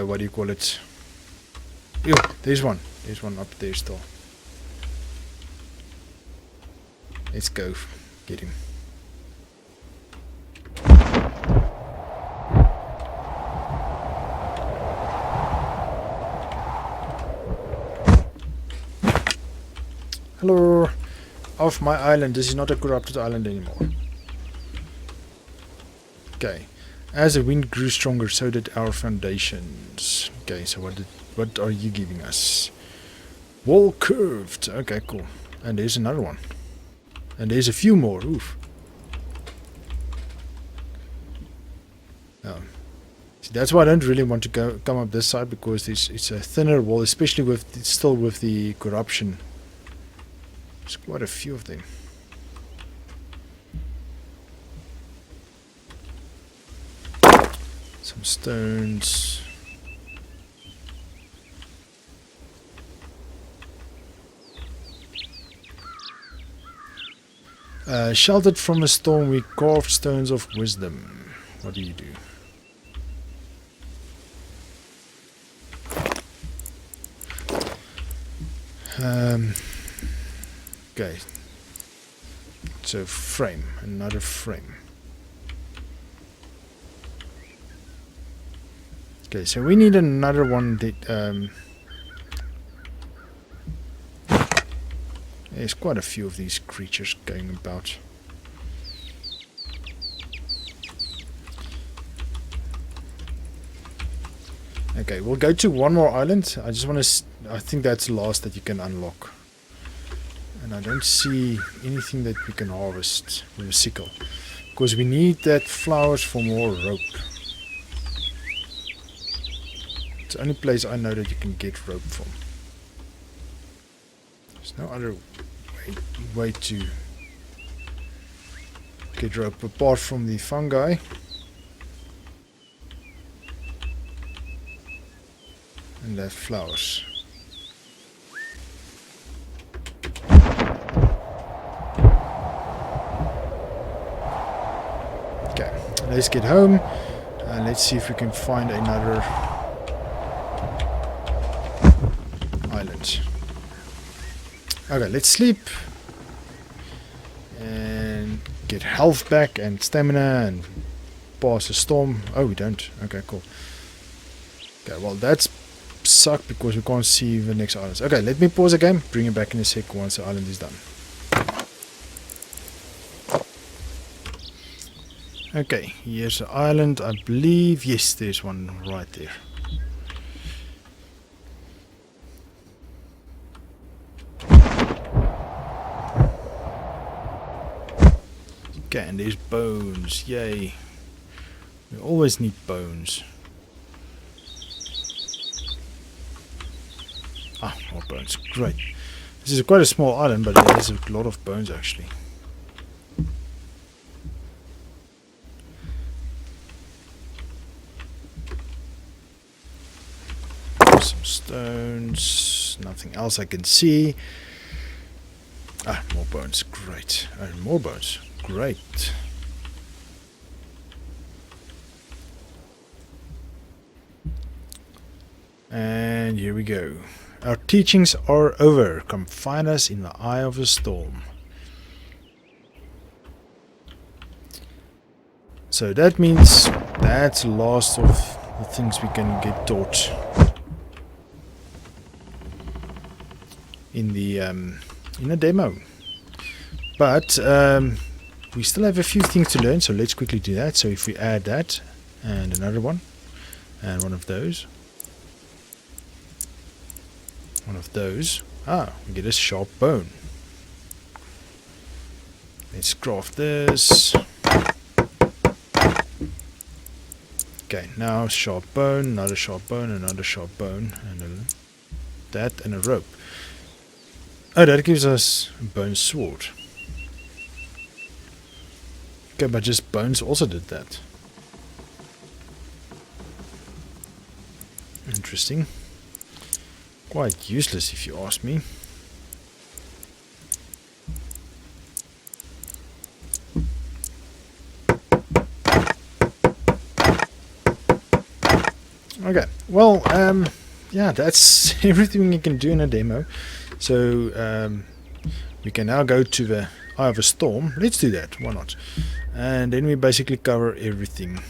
what do you call it? Ew, there's one. There's one up there still. Let's go. Get him. Hello. Off my island. This is not a corrupted island anymore. Okay. As the wind grew stronger, so did our foundations. Okay, so what are you giving us? Wall curved. Okay, cool. And there's another one. And there's a few more. Oof. Oh. See, that's why I don't really want to come up this side, because it's a thinner wall, especially still with the corruption. There's quite a few of them. Some stones. Sheltered from a storm, we carved stones of wisdom. What do you do? Okay. So frame, another frame. Okay, so we need another one that there's quite a few of these creatures going about. Okay, we'll go to one more island. I just want to... I think that's the last that you can unlock. And I don't see anything that we can harvest with a sickle. Because we need that flowers for more rope. It's the only place I know that you can get rope from. There's no other way to get rope apart from the fungi. And the flowers. Okay, let's get home and let's see if we can find another island. Okay, let's sleep and get health back and stamina and pass a storm. Oh, we don't. Okay, cool. Okay, well that's suck because we can't see the next islands. Okay, let me pause the game, bring it back in a sec once the island is done. Okay, here's the island, I believe. Yes, there's one right there. Okay, and there's bones. Yay. We always need bones. Ah, more bones. Great. This is quite a small island, but it has a lot of bones actually. Some stones. Nothing else I can see. Ah, more bones. Great. And more bones. Great. And here we go. Our teachings are over. Come find us in the eye of the storm. So that means that's the last of the things we can get taught in the demo. But we still have a few things to learn, so let's quickly do that. So if we add that and another one and one of those. One of those. Ah, we get a sharp bone. Let's craft this. Okay, now sharp bone, another sharp bone, another sharp bone, and that and a rope. Oh, that gives us a bone sword. Okay, but just bones also did that. Interesting. Quite useless if you ask me. Okay, well, yeah, that's everything you can do in a demo. So, we can now go to the Eye of a Storm. Let's do that, why not? And then we basically cover everything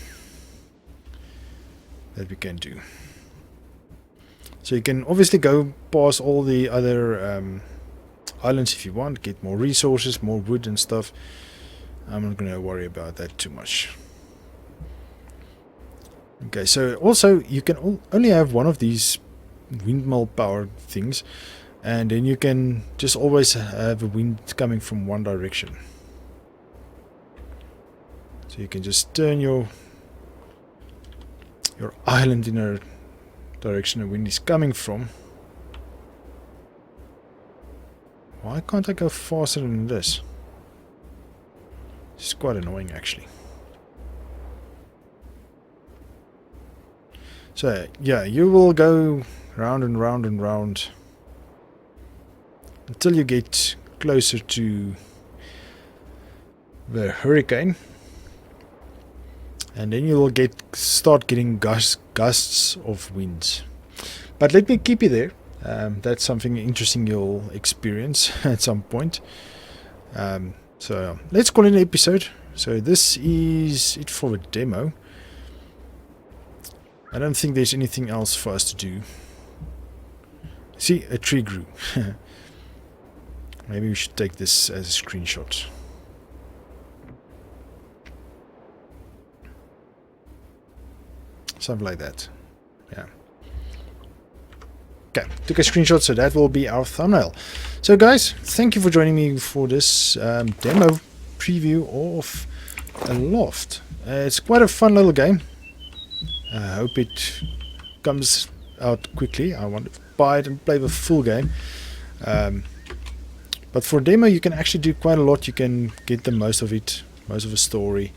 that we can do. So you can obviously go past all the other islands if you want, get more resources, more wood and stuff. I'm not going to worry about that too much. Okay, so also you can only have one of these windmill powered things, and then you can just always have a wind coming from one direction. So you can just turn your island in a direction the wind is coming from. Why can't I go faster than this? It's quite annoying actually. So yeah, you will go round and round and round until you get closer to the hurricane, and then you will start getting gusts of winds. But let me keep you there. That's something interesting you'll experience at some point. So let's call it an episode. So this is it for the demo. I don't think there's anything else for us to do. See, a tree grew. Maybe we should take this as a screenshot. Something like that. Yeah. Okay, took a screenshot, so that will be our thumbnail. So guys, thank you for joining me for this demo preview of Aloft. It's quite a fun little game. I hope it comes out quickly. I want to buy it and play the full game. But for demo you can actually do quite a lot. You can get the most of it, most of the story.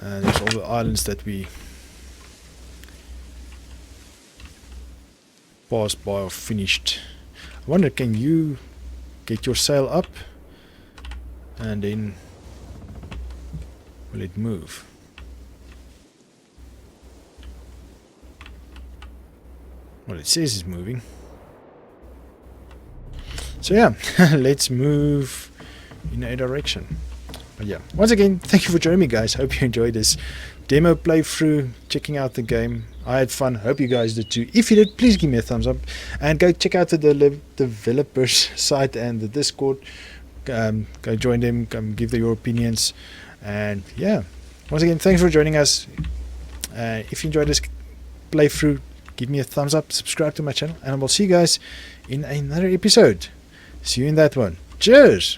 There's all the islands that we passed by or finished. I wonder, can you get your sail up and then will it move? Well, it says it's moving. So yeah, let's move in a direction. But yeah, once again, thank you for joining me, guys. Hope you enjoyed this demo playthrough, checking out the game. I had fun. Hope you guys did too. If you did, please give me a thumbs up and go check out the developers site and the Discord. Go join them, come give your opinions. And yeah, once again, thanks for joining us. If you enjoyed this playthrough, give me a thumbs up, subscribe to my channel, and I will see you guys in another episode. See you in that one. Cheers!